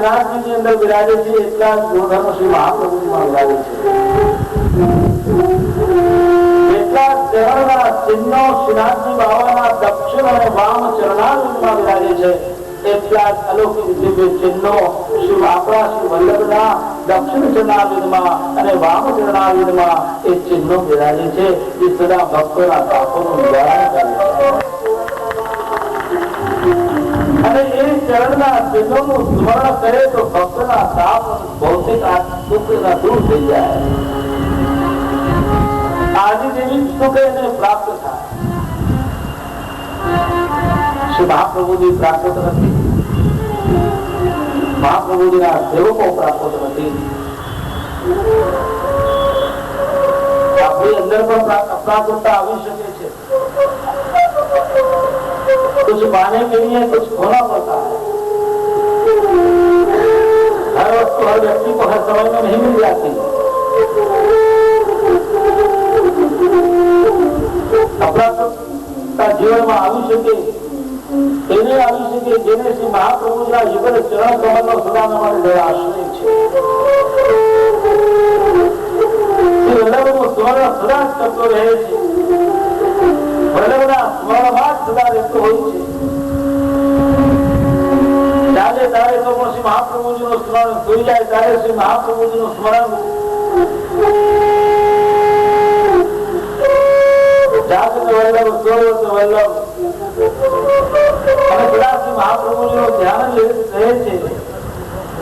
શ્રીનાથજી ની અંદર બિરાજે છે એટલા ગુણધર્મ શ્રી મહાપ્રભુજીમાં બિરાજે છે. એટલા ચરણના ચિહ્નો શ્રીનાથજી બાબાના દક્ષિણ અને વામ ચરણારવિંદમાં બિરાજે છે. એટલા અલૌકિક દિવ્ય ચિહ્નો શ્રી આપણા શ્રી વલ્લભના દક્ષિણ ચરણારવિંદમાં અને વામ ચરણારવિંદમાં એ ચિહ્નો બિરાજે છે. એ સદા ભક્તોના પાપોનું નિવારણ કરે છે. અને એ ચરણના ચિહ્નોનું સ્મરણ કરે તો ભક્તના તાપ ભૌતિક દુઃખના દૂર થઈ જાય. આદિ દેવી સુખ એને પ્રાપ્ત થાય. શ્રી મહાપ્રભુજી પ્રાપ્ત નથી, મહાપ્રભુજીના સેવકો પ્રાપ્ત નથી. આપણી અંદર પણ અપ્રાપ્તતા આવી શકે છે. कुछ पाने के लिए कुछ खोना पड़ता है. हर वस्तु हर व्यक्ति को हर समय में नहीं मिल जाती. अपना जीवन में આવી શકે એને આવી શકે જેને શ્રી મહાપ્રભુના યુગલ ચરણ કમલનો સદાના માટે આશ્રય છે. વલ્લભનું સ્મરણ સદા જ કરતો રહે છે. વલ્લભના સ્મરણમાં જ સદા રહેતો હોય છે. જ્યારે ત્યારે તો શ્રી મહાપ્રભુજીનું સ્મરણ થઈ જાય ત્યારે શ્રી મહાપ્રભુજીનું સ્મરણ જાગૃત વલ્લભ સ્વરૂપ વલ્લભ અને સદા શ્રી મહાપ્રભુજીનું ધ્યાન રહે છે.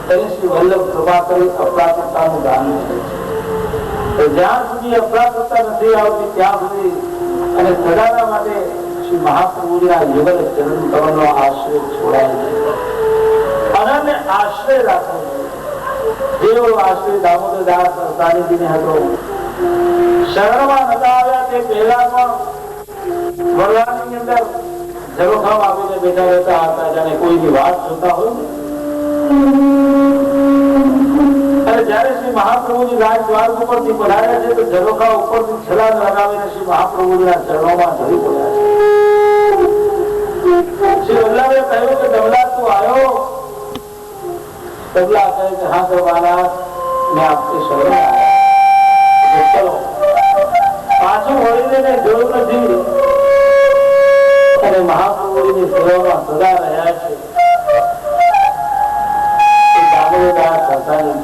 ત્યારે શ્રી વલ્લભ કૃપા કરી અપ્રાપ્તતાનું દાન કરે છે. જ્યાં સુધી અપ્રાપ્તતા નથી આવતી ત્યાં સુધી અને સદાના માટે શ્રી મહાપ્રભુજીના યુગલ ચરણ કમળનો આશ્રય છોડાય છે. અનન્ય આશ્રય રાખવો. જેવો આશ્રય દામોદરદાસ સરદારીજીને હતો. શરણમાં નતા આવ્યા તે પહેલા પણ વડલાની અંદર ઝરોખામ આપીને બેઠા રહેતા હતા. જાણે કોઈની વાત જોતા હોય ને. અને જયારે શ્રી મહાપ્રભુજી રાજદ્વાર ઉપરથી પધાર્યા છે તો ઝરોખા ઉપરથી છલાંગ લગાવીને શ્રી મહાપ્રભુજીના ચરણોમાં ધરી પડ્યા છે. શ્રી વલ્લભે કહ્યું કે ડબલા તું આવ્યો? ડબલા કહે કે હા સવાલા મેં આપકે શરણ આવ્યા. ચલો પાછું વળીને જોયું નથી અને મહાપ્રભુજીની સેવામાં સદા રહ્યા છે. દામોદરદાસ સરદારી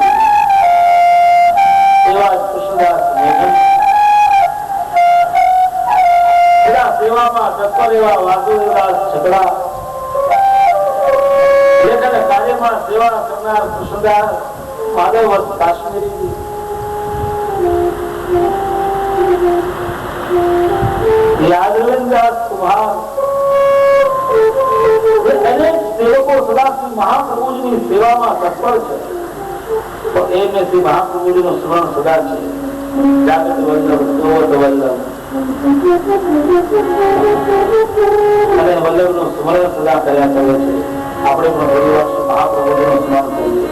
કૃષ્ણદાસ મેઘન સેવામાં તત્પર એવા વાસુદેવદાસ છકડા લેખન કાર્યમાં સેવા કરનાર કૃષ્ણદાસ માધવ કાશ્મીરી યાદવદાસ કુમાર અનેક સેવકો સદા શ્રી મહાપ્રભુજીની સેવામાં તત્પર છે. તો એમને શ્રી મહાપ્રભુજીનું સ્મરણ સદા છે. જાગૃત વલ્લભ સર્વત વલ્લભ અને વલ્લભનું સ્મરણ સદા કર્યા કરે છે. આપણે પણ ઘણી વાર મહાપ્રભુજીનું સ્મરણ કરીએ.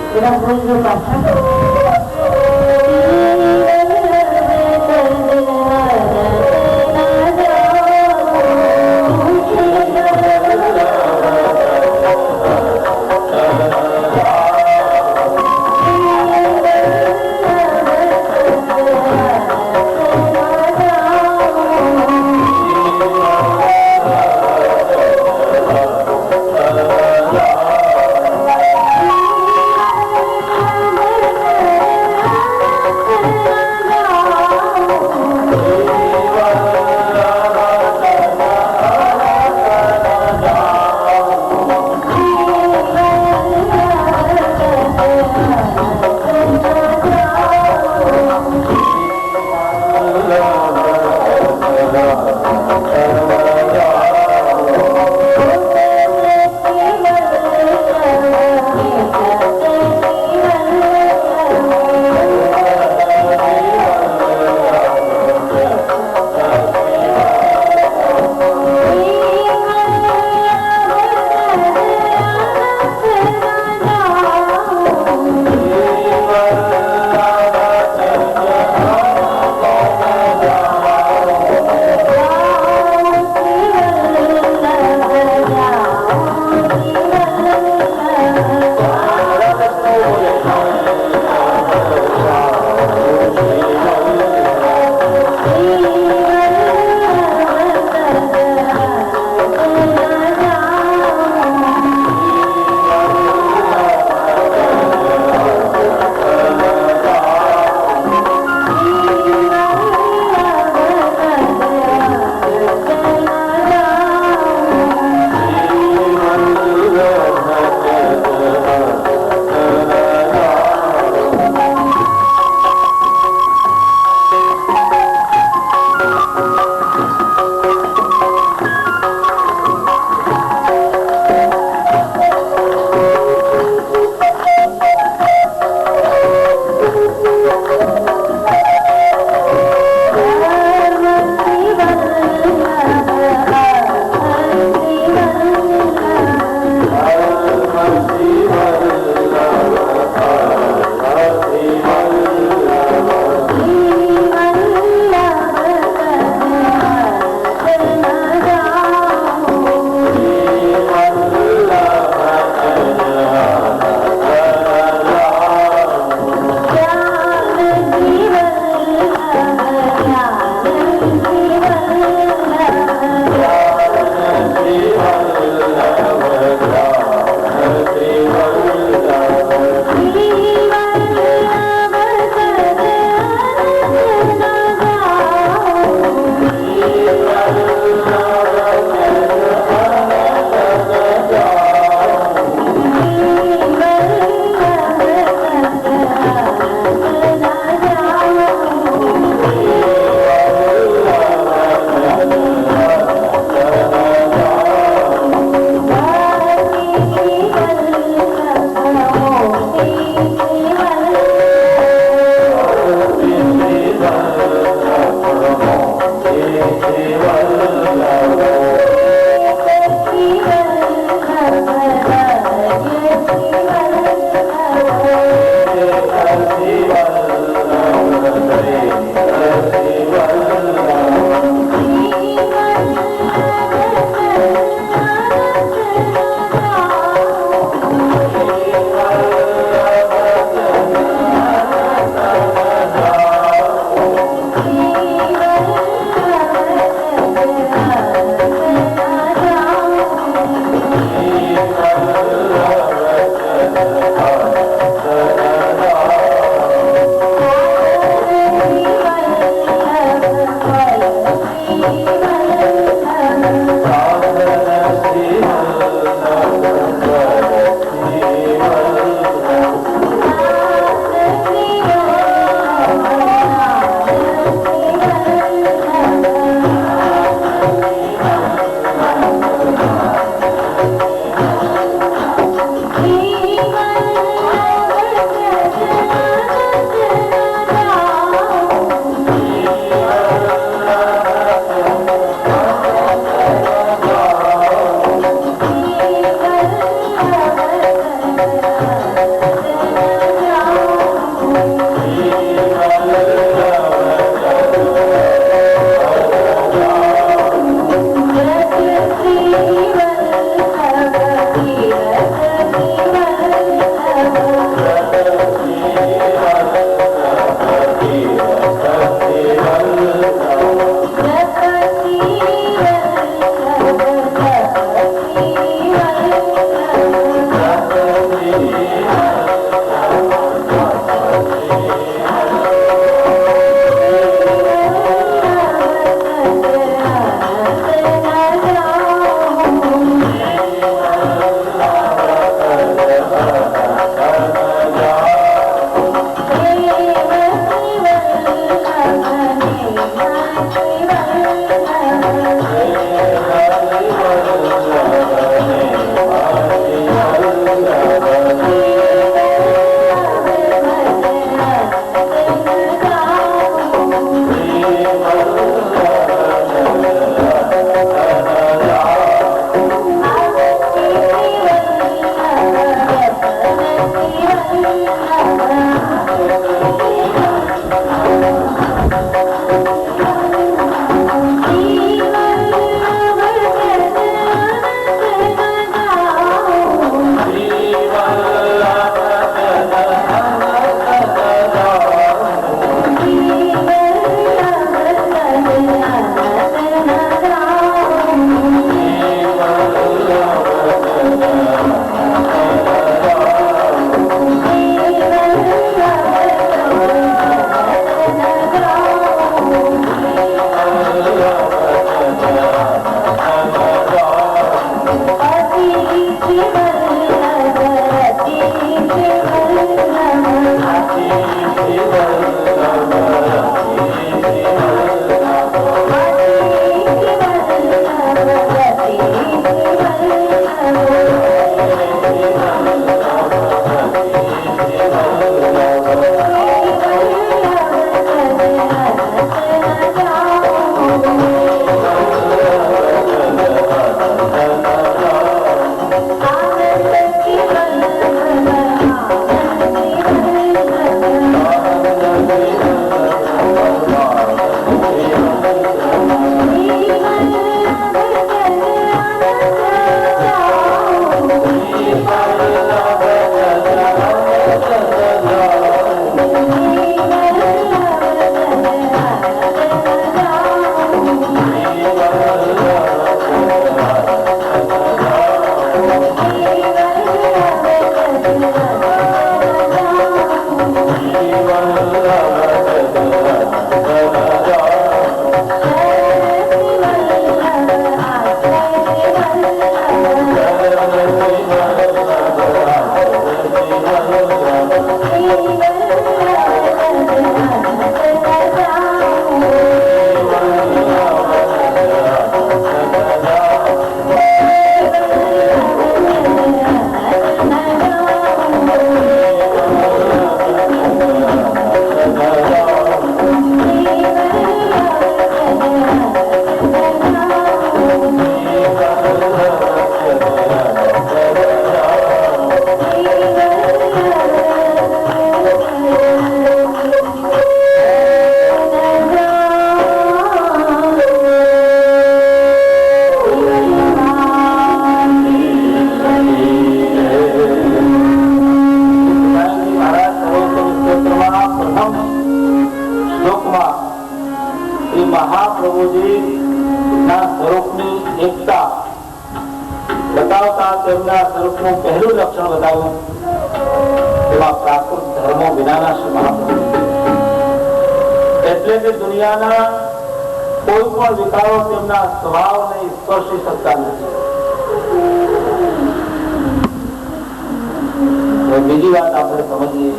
બીજી વાત આપણે સમજીએ,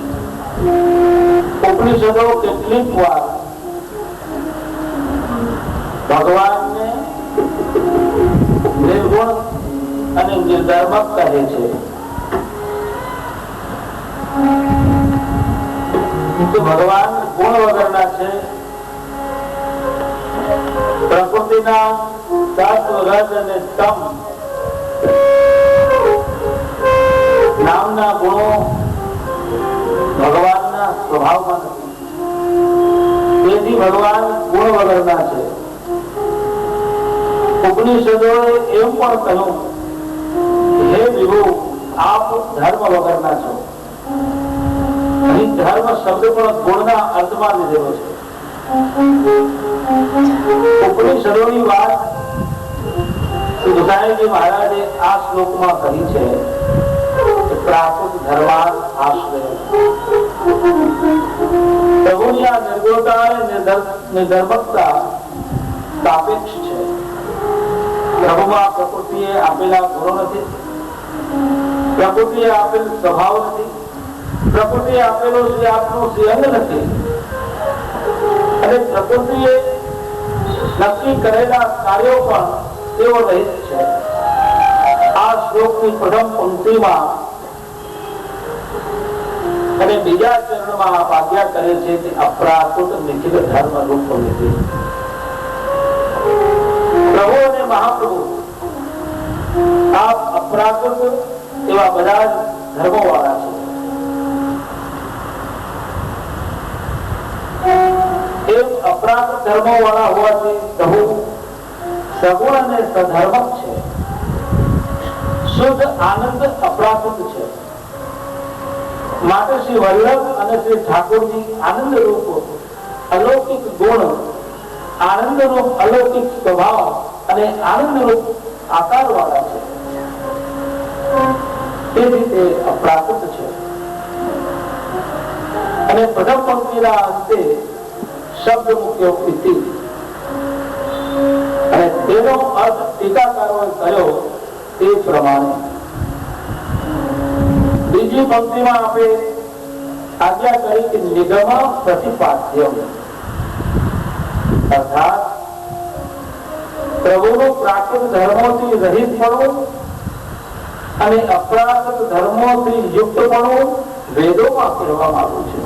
ઉપનિષદો કેટલીક વાર ભગવાનને નિર્ગુણ અને નિર્ધર્મક કહે છે. ભગવાન ગુણ વગરના છે, પ્રકૃતિના તત્વ રજ અને તમ નામના ગુણો ભગવાનના સ્વભાવમાં નથી. તેથી ભગવાન ગુણ વગરના છે. ઉપનિષદોએ એમ પણ કહ્યું, હે વિભુ, આપ ધર્મ વગરના છો. અહીં ધર્મ શબ્દ પણ ગુણના અર્થમાં લીધેલો છે. ઉપનિષદોની વાત ગુસાઈજી મહારાજે આ શ્લોકમાં કરી છે. પ્રાકૃત ધર્માર્થ આશ્રય. પ્રભુની આ નિર્ગુણતા અને નિર્ધર્મકતા સાપેક્ષ છે. પ્રભુમાં પ્રકૃતિએ આપેલા ગુણો નથી, પ્રકૃતિએ આપેલ સ્વભાવ નથી, પ્રકૃતિએ આપેલો શ્રી આપનો શ્રી અંગ નથી, અને પ્રકૃતિએ નક્કી કરેલા કાર્યો પણ તેઓ રહિત છે. આ શ્લોકની પ્રથમ પંક્તિમાં અને બીજા ચરણમાં આપ આજ્ઞા કરે છે કે અપ્રાકૃત નિખિલ ધર્મ રૂપ વિધિ. પ્રભુ અને મહાપ્રભુ આપ અપ્રાકૃત એવા બધા જ ધર્મો વાળા છે. એ અપ્રાકૃત ધર્મો વાળા હોવાથી પ્રભુ સગુણ અને સધર્મક છે. શુદ્ધ આનંદ અપ્રાકૃત છે. માટે શ્રી વલ્લભ અને શ્રી ઠાકોરજી આનંદ રૂપ અલૌકિક ગુણ, આનંદ રૂપ અલૌકિક સ્વભાવ અને આનંદ રૂપ આકાર વાળા છે. તે રીતે અપ્રાકૃત છે. અને પ્રથમ પંક્તિના અંતે શબ્દ મૂક્યો ઇતિ, અને તેનો અર્થ ટીકાકારોએ કર્યો તે પ્રમાણે બીજી પંક્તિમાં આપણે આજ્ઞા કરી કે નિગમ પ્રતિપાદ્યમ, અર્થાત પ્રભુનું પ્રાકૃત ધર્મોથી રહિત પડવું અને અપ્રાકૃત ધર્મોથી યુક્ત પડવું વેદોમાં કહેવામાં આવ્યું છે.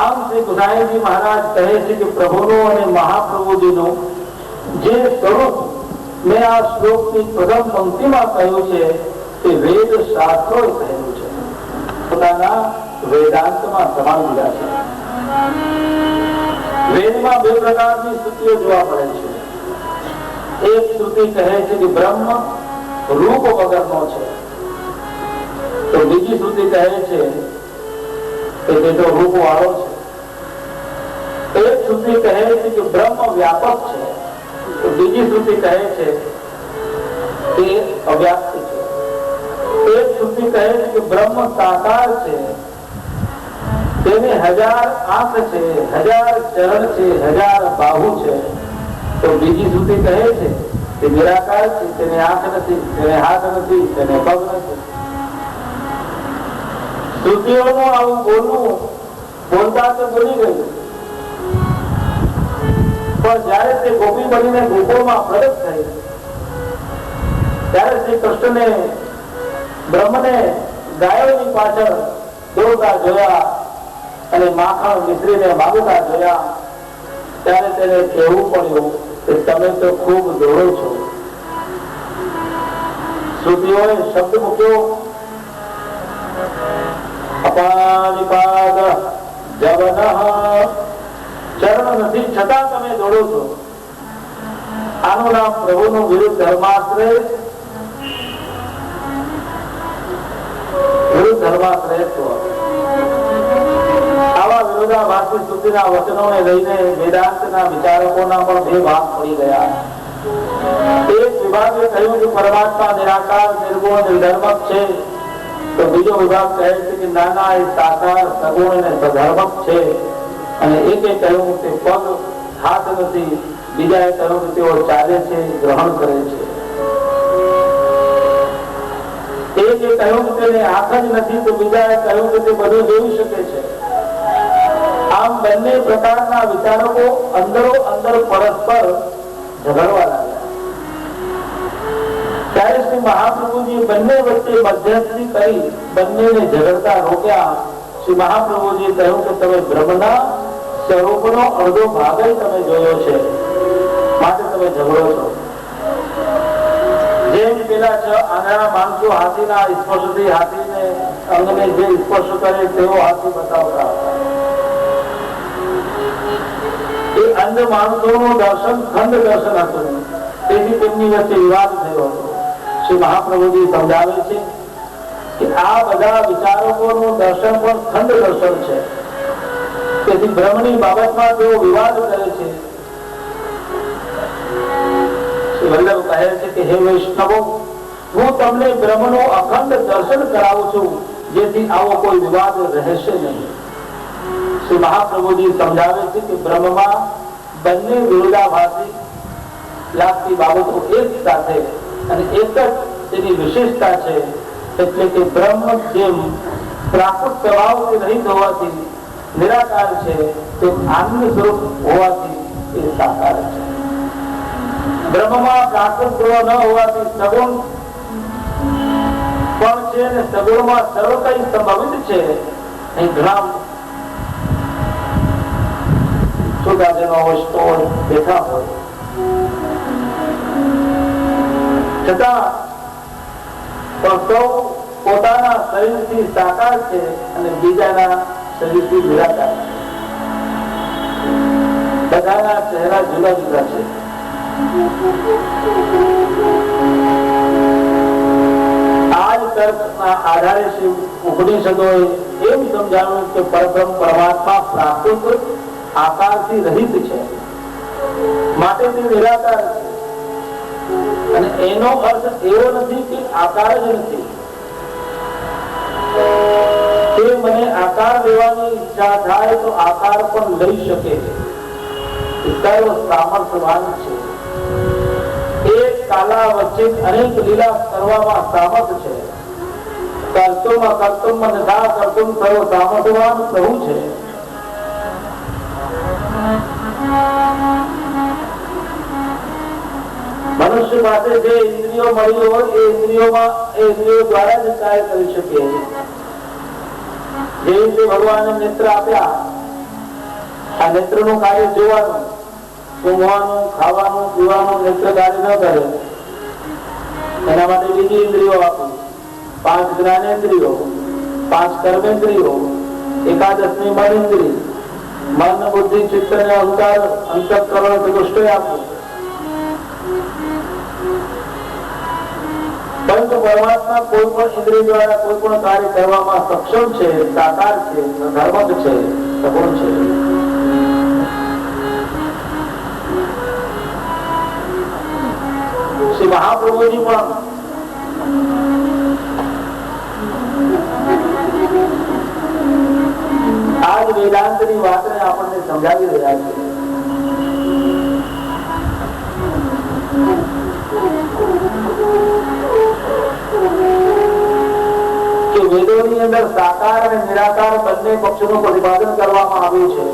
આમ શ્રી ગુસાઈજી મહારાજ કહે છે કે પ્રભુનું અને મહાપ્રભુજીનું જે સ્વરૂપ મેં આ શ્લોકની પ્રથમ પંક્તિમાં કહ્યું છે તે વેદ શાસ્ત્રોએ કહેલું છે, પોતાના વેદાંતમાં સમાવી દીધા છે. વેદમાં બે પ્રકારની શ્રુતિઓ જોવા મળે છે. એક શ્રુતિ કહે છે કે બ્રહ્મ રૂપ વગરનો છે, તો બીજી શ્રુતિ કહે છે કે તે તો રૂપ વાળો છે. એક શ્રુતિ કહે છે કે બ્રહ્મ વ્યાપક છે, તો બીજી શ્રુતિ કહે છે કે અવ્યાપ્ત છે. એક શ્રુતિ કહે છે કે બ્રહ્મ સાકાર છે, તેને 1000 આંખ છે, 1000 ચરણ છે, 1000 બાહુ છે, તો બીજી શ્રુતિ કહે છે કે નિરાકાર છે, તેને આંખ નથી, તેને હાથ નથી, તેને પગ નથી. શ્રુતિઓનું આવું બોલવું બોલતા તો બોલી ગયું, પણ જયારે તે ગોપી બનીને ગોકુળમાં પ્રગટ થઈ ત્યારે શ્રી કૃષ્ણને બ્રહ્મને ગાયોની પાછળ દોડતા જોયા અને માખણ મિશ્રીને માંગતા જોયા ત્યારે તેને કહેવું પડ્યું કે તમે તો ખૂબ દોડો છો. શ્રુતિઓએ શબ્દ મૂક્યો અપાનિપાદ જવનઃ, ચરણ નથી છતાં તમે દોડો છો. આનું નામ પ્રભુનું વિરુદ્ધ ધર્માશ્રય, વિરુદ્ધ ધર્માશ્રયત્વ. આવા વિરોધાભાસી શ્રુતિના વચનોને લઈને વેદાંતના વિચારકોના પણ બે ભાગ પડી ગયા. એક વિભાગે કહ્યું કે પરમાત્મા નિરાકાર, નિર્ગુણ, નિર્ધર્મક છે, તો બીજો વિભાગ કહે છે કે નાના એ સાકાર, સગુણ અને સધર્મક છે. અને એકે કહ્યું કે પગ હાથ નથી, બીજાએ કહ્યું કે તેઓ ચાલે છે, ગ્રહણ કરે છે. એકે કહ્યું કે તેને આંખ જ નથી, તો બીજાએ કહ્યું કે તે બધું જોઈ શકે છે. આમ બંને પ્રકારના વિચારકો અંદરો અંદર પરસ્પર ઝઘડવા લાગ્યા. ત્યારે શ્રી મહાપ્રભુજી બંને વચ્ચે મધ્યસ્થી કરી બંનેને ઝઘડતા રોક્યા. શ્રી મહાપ્રભુજી કહ્યું કે તમે બ્રહ્મના સ્વરૂપનો અડધો ભાગ જ તમે જોયો છે, માટે તમે ઝઘડો છો. જેમ પેલા 6 આંધળા માણસો હાથીના સ્પર્શથી હાથીને અંગને જે સ્પર્શ કરે તેવો હાથી બતાવતા હતા. એ અંધ માણસોનું દર્શન ખંડ દર્શન હતું, તેથી તેમની વચ્ચે વિવાદ થયો હતો. શ્રી મહાપ્રભુજી સમજાવે છે કે આ બધા વિચારકોનું દર્શન પણ ખંડ દર્શન છે, તેથી બ્રહ્મની બાબતમાં તેઓ વિવાદ કરે છે. શ્રી વલ્લભ કહે છે કે હે વૈષ્ણવો, હું તમને બ્રહ્મનું અખંડ દર્શન કરાવું છું, જેથી આવો કોઈ વિવાદ રહેશે નહીં. શ્રી મહાપ્રભુજી સમજાવે છે કે બ્રહ્મમાં બંને વિરોધાભાસી લાગતી બાબતો એક સાથે અને એક જ તેની વિશેષતા છે. એટલે કે બ્રહ્મ જેમ પ્રાકૃત સ્વભાવથી રહિત હોવાથી નિરાકાર છે, તે આનંદ સ્વરૂપ હોવાથી એ સાકાર છે. બ્રહ્મમાં પ્રાકૃત ગુણો ન હોવાથી સગુણ પણ છે અને સગુણમાં સર્વ કઈ સંભવિત છે. અહીં ઘણા સુદાજનો વસ્તુઓ બેઠા હોય છતાં પણ સૌ પોતાના શરીરથી સાકાર છે અને બીજાના શરીરથી નિરાકાર છે. બધાના ચહેરા જુદા જુદા છે. આ જ તર્કના આધારે શ્રી ઉપનિષદોએ એમ સમજાવ્યું કે પરબ્રહ્મ પરમાત્મા પ્રાકૃત આકારથી રહિત છે, માટે તે નિરાકાર છે. અને એનો અર્થ એવો નથી કે આકાર જ નથી. તે મને આકાર લેવાની ઈચ્છા થાય તો આકાર પણ લઈ શકે છે. સર્વ સામર્થ્યવાન છે. એક કાલા વચ્ચે અનેક લીલા કરવામાં સામર્થ છે. કર્તુમ અકર્તુમ મનસા કર્તુમ સર્વ સામર્થ્યવાન પ્રભુ છે. મનુષ્ય પાસે જે ઇન્દ્રિયો મળી હોય એ ઇન્દ્રિયો દ્વારા જ કાર્ય કરી શકે. જે રીતે ભગવાને નેત્ર આપ્યા, આ નેત્ર નું કાર્ય જોવાનું, ઊંઘવાનું, ખાવાનું, પીવાનું નેત્ર કાર્ય ન કરે. એના માટે બીજી ઇન્દ્રિયો આપી, 5 જ્ઞાનેન્દ્રિયો, 5 કર્મેન્દ્રિયો, એકાદશની મન ઇન્દ્રિય, મન, બુદ્ધિ, ચિત્ત અને અહંકાર, અંતઃકરણ ચતુષ્ટય આપ્યું. પરંતુ પરમાત્મા કોઈ પણ ઇન્દ્રિય દ્વારા કોઈ પણ કાર્ય કરવામાં સક્ષમ છે, સાકાર છે, ધર્મક છે, સગુણ છે. શ્રી મહાપ્રભુજી પણ આજ વેદાંતની વાતને આપણને સમજાવી રહ્યા છે. કે વેદોની અંદર સાકાર અને નિરાકાર બંને પક્ષોનું પ્રતિપાદન કરવામાં આવ્યું છે.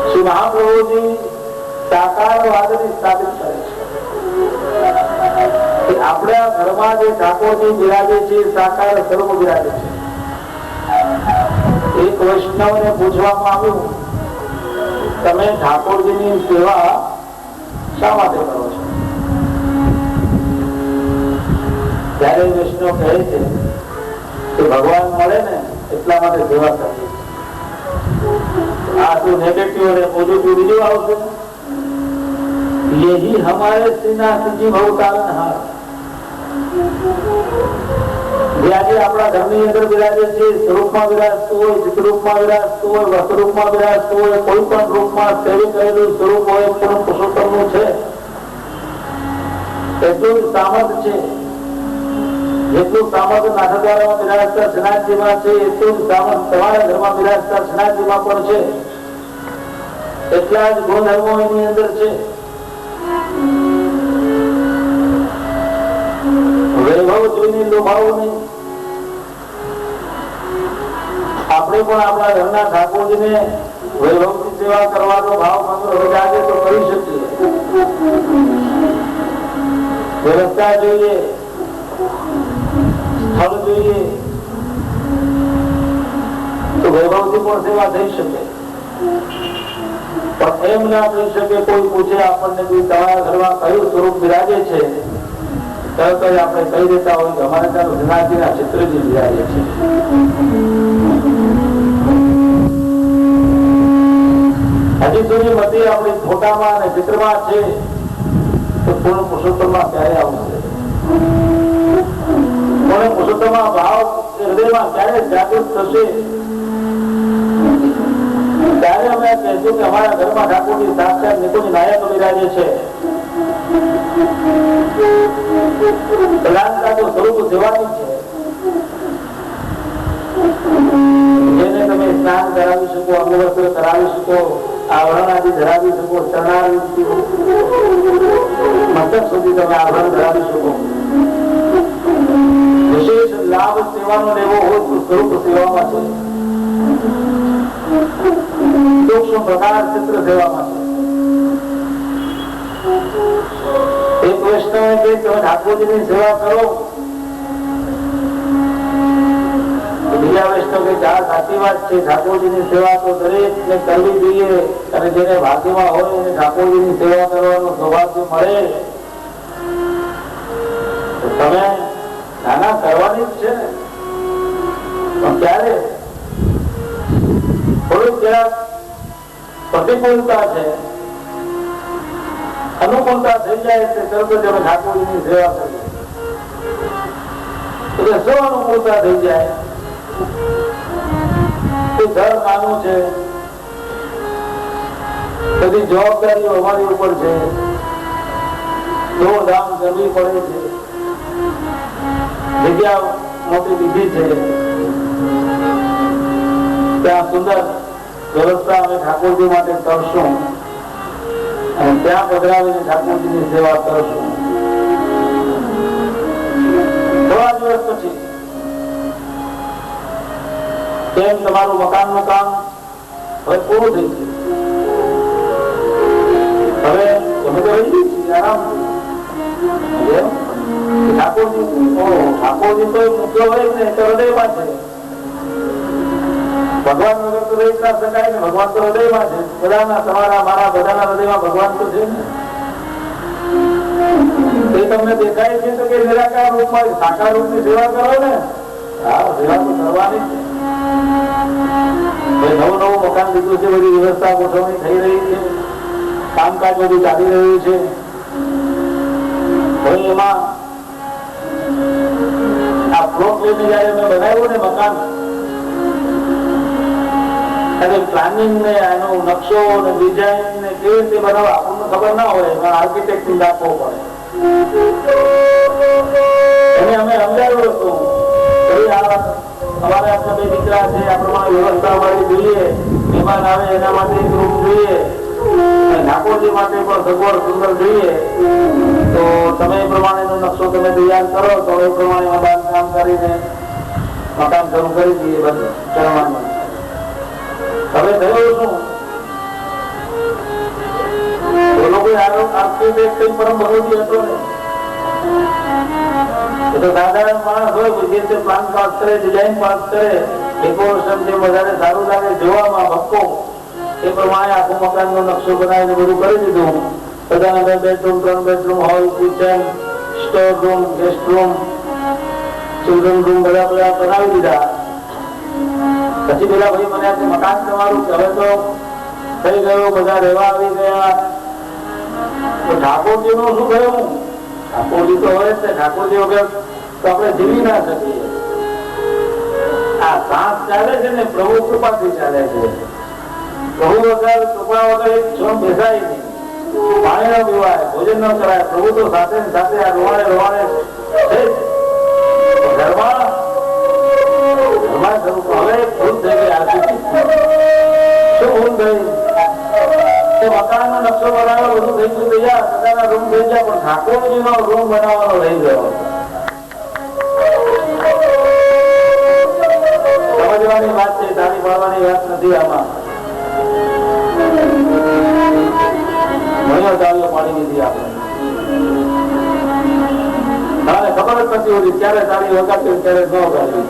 શ્રી મહાપ્રભુજી સાકારવાદને સ્થાપિત કરે છે. આપણા ઘરમાં જે ઠાકોરજી બિરાજે છે, સાકાર સ્વરૂપ બિરાજે છે. એક વૈષ્ણવને પૂછવામાં આવ્યું, તમે ઠાકોરજીની સેવા શા માટે કરો છો? ત્યારે વૈષ્ણવ કહે છે કે ભગવાન મળે ને એટલા માટે સેવા કરીએ. આ તો નેગેટિવ અને પોઝિટિવ બીજું આવશે. यही हमारे श्रीनाथजी भवतारणहार, જે આજે આપણા ઘરની અંદર બિરાજે છે, સ્વરૂપમાં બિરાજતું હોય, ચિત્તરૂપમાં બિરાજતું હોય, વસ્તુરૂપમાં બિરાજતું હોય, કોઈ પણ રૂપમાં સેવી કરેલું સ્વરૂપ હોય, પૂર્ણ પુરુષોત્તમનું છે. એટલું જ સામર્થ્ય છે. જેટલું સામર્થ્ય નાથદ્વારામાં બિરાજતા શ્રીનાથજીમાં છે, એટલું જ સામર્થ્ય તમારા ઘરમાં બિરાજતા શ્રીનાથજીમાં પણ છે. એટલા જ ગુણધર્મો એની અંદર છે. વૈભવ જોઈને લોભાવું નહીં. આપણે પણ આપણા ઘરના ઠાકોરજીને વૈભવની સેવા કરવાનો ભાવ મંત્ર જાગે તો કરી શકીએ. વ્યવસ્થા જોઈએ, સ્થળ જોઈએ તો વૈભવથી પણ સેવા થઈ શકે. પણ એમ ના થઈ શકે, કોઈ પૂછે આપણને કે તમારા ઘરમાં કયું સ્વરૂપ બિરાજે છે, તરત જ આપણે કહી દેતા હોય કે અમારે ત્યાં શ્રીનાથજીના ચિત્રજી બિરાજે છે. હજી સુધી મતી આપણી ફોટામાં અને ચિત્રમાં છે, તો પૂર્ણ પુરુષોત્તમમાં ક્યારે આવશે? પૂર્ણ પુરુષોત્તમમાં ભાવ હૃદયમાં ક્યારે જાગૃત થશે? ત્યારે અમે કહીશું કે અમારા ઘરમાં ઠાકોરજી સાક્ષાત નિકુંજ નાયક બિરાજે છે. સ્વરૂપ સેવાની છે. જેને તમે સ્નાન કરાવી શકો, અંગવસ્ત્ર કરાવી શકો, આવરણ આદિ ધરાવી શકો, મસ્તક સુધી તમે આવરણ ધરાવી શકો. વિશેષ લાભ સેવાનો લેવો હોય તો સ્વરૂપ સેવામાં છે. સૂક્ષ્મ પ્રકાર ચિત્ર સેવામાં છે. એક વૈષ્ણવે કે તમે ઠાકોરજીની સેવા કરો, બીજા વૈષ્ણવ કે આ સાચી વાત છે, ઠાકોરજીની સેવા તો દરેક ને કરવી જોઈએ, અને જેને ભાગ્યમાં હોય એને ઠાકોરજીની સેવા કરવાનું સૌભાગ્ય મળે. તમે નાના કરવાની જ છે ને, પણ ક્યારે થોડુંક જરાક પ્રતિકૂળતા છે, અનુકૂળતા થઈ જાય એટલે તરત જ અમે ઠાકોરજીની સેવા કરીએ. એટલે શું અનુકૂળતા થઈ જાય? ઘર નાનું છે, બધી જવાબદારીઓ અમારી ઉપર છે, દોડધામ કરવી પડે છે, જગ્યા મોટી લીધી છે, ત્યાં સુંદર વ્યવસ્થા અમે ઠાકોરજી માટે કરશું અને ત્યાં પધરાવીને ઠાકોરજીની સેવા કરશું. હવે પૂરું થઈ ગયું, હવે અમે તો રહી ગઈ છીએ આરામ. ઠાકોરજી તો મુદ્દો હોય ને તો હૃદયમાં છે. ભગવાન વગર તો રહી ના શકાય ને, ભગવાન તો હૃદયમાં છે. બધાના, તમારા મારા બધાના હૃદયમાં ભગવાન તો છે ને. એ તમને દેખાય છે તો કે નિરાકાર રૂપમાં સાકાર રૂપની સેવા કરો ને. હા, સેવા તો કરવાની છે. નવું નવું મકાન લીધું છે, બધી વ્યવસ્થા ગોઠવણી થઈ રહી છે, કામકાજ બધું ચાલી રહ્યું છે. હવે એમાં આ પ્લોટ લઈને જયારે મેં બનાવ્યું ને મકાન, પ્લાનિંગ ને એનો નકશો ને ડિઝાઇન ને કેવી રીતે બનાવવા આપણને ખબર ના હોય, આર્કિટેક્ટ ને રાખવો પડે. એને અમે સમજાવ્યું હતું અમારે આપણા બે દીકરા છે, આ પ્રમાણે વ્યવસ્થા અમારી જોઈએ, મહેમાન આવે એના માટે એક રૂમ જોઈએ, ઠાકોરજી માટે પણ સગવડ સુંદર જોઈએ, તો તમે એ પ્રમાણેનો નકશો તમે તૈયાર કરો તો એ પ્રમાણે બાંધકામ કરીને મકાન શરૂ કરી દઈએ. બધું ચણવાનું. હવે થયું શું, એ લોકો આર્કિટેક્ટ કઈ પરમ ભગવતી હતો ને, એ તો સાધારણ માણસ હોય, જે રીતે પ્લાન પાસ કરે, ડિઝાઇન પાસ કરે, ડેકોરેશન જે વધારે સારું લાગે જોવામાં ભક્કો, એ પ્રમાણે આખું મકાનનો નકશો બનાવીને બધું કરી દીધું. બધાના 2 bedroom 3 bedroom, hall, kitchen, store room, guest room, children room બધા બનાવી દીધા. પછી પેલા ભાઈ મને આજે મકાન તમારું હવે તો થઈ ગયું, બધા રહેવા આવી ગયા, તો ઠાકોરજી નું શું થયું? ઠાકોરજી તો હોય જ ને, ઠાકોરજી વગર તો આપણે જીવી ના શકીએ. આ શ્વાસ ચાલે છે ને પ્રભુ કૃપાથી ચાલે છે. પ્રભુ વગર, કૃપા વગર એક ક્ષણ બેસાય નહીં, પાણી ન પીવાય, ભોજન ન કરાય. પ્રભુ તો સાથે ને સાથે આ રોવાણે રોવાણે છે ઘરમાં. હવે ભૂલ થઈ ગઈ. શું ભૂલ થઈ? મકાનનો નકશો બનાવ્યો, બધું થઈ ગયું તૈયાર, બધાના રૂમ થઈ ગયા, પણ ઠાકોરજીનો રૂમ બનાવવાનો રહી ગયો. સમજવાની વાત છે, તાળી પાડવાની વાત નથી. આમાં ઘણી તાળીઓ પાડી દીધી આપણે. ખબર જ નથી હોતી ક્યારે તાળી વગાડવી ક્યારે ન વગાડવી.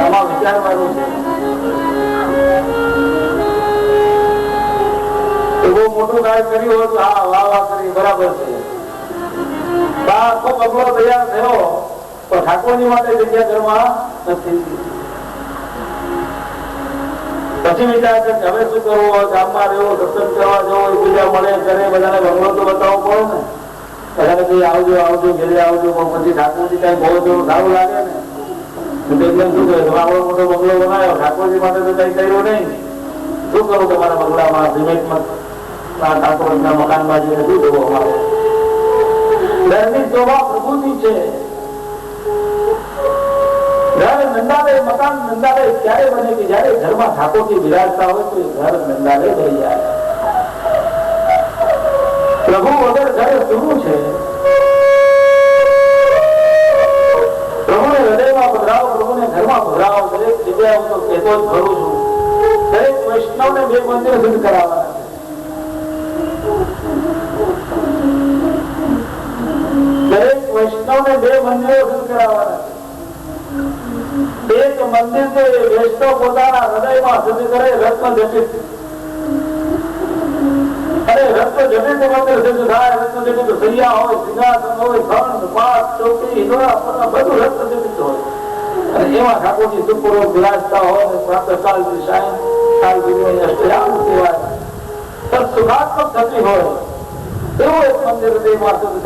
આમાં વિચારવાનું છે. બહુ મોટું કાર્ય કર્યું હોય તો હા વાહ વાહ કરી, બરાબર છે. આખો બંગલો તૈયાર થયો પણ ઠાકોરજી માટે જગ્યા ઘરમાં નથી. પછી વિચાર છે કે હવે શું કરવું, ગામમાં રહેવો, સત્સંગ કરવા જવો, બીજા મળે કરે, બધાને બંગલો તો બતાવવો પડે ને. બધાને કઈ આવજો આવજો ઘેરે આવજો, પછી ઠાકોરજી કઈ બહુ થોડું સારું લાગે ને. શું કહે, આવડો મોટો બંગલો બનાવ્યો, ઠાકોરજી માટે તો કઈ કર્યું નહીં, શું કરું તમારા બંગલામાં સિમેન્ટમાં ઠાકોરના મકાનમાં જઈને શું જોવો? અમારે ઘરની શોભા પ્રભુની છે. ઘર નંદાલય, મકાન નંદાલય ક્યારે બને કે જયારે ઘરમાં ઠાકોરજી બિરાજતા હોય તો એ ઘર નંદાલય બની જાય. પ્રભુ વગર ઘર શું છે? પ્રભુને હૃદયમાં પધરાવો, પ્રભુને ઘરમાં પધરાવો. દરેક જગ્યાએ હું તો કહેતો જ ખરું છું, દરેક વૈષ્ણવને 2 મંદિર સિદ્ધ કરાવવાના છે. દરેક વૈષ્ણવને 2 મંદિરો સિદ્ધ કરાવવાના છે. એક મંદિર છે વૈષ્ણવ પોતાના હૃદયમાં સિદ્ધ કરે, રત્ન જટિત. અને રત્ન જટિત મંદિર સિદ્ધ થાય. રત્ન જટિત સૈયા હોય, સિંહાસન હોય, ખંડ, પાઠ, ચોકી, હિંદોળા, બધું રત્ન જટિત હોય. અને એમાં ઠાકોરજી સુપૂર્વક બિરાજતા હોય ને પ્રાતઃકાળથી સાયંકાળ સુધી અષ્ટયામ કહેવાય, સુખાત્મક થતી હોય એવું એક મંદિર હૃદયમાં સિદ્ધ થાય.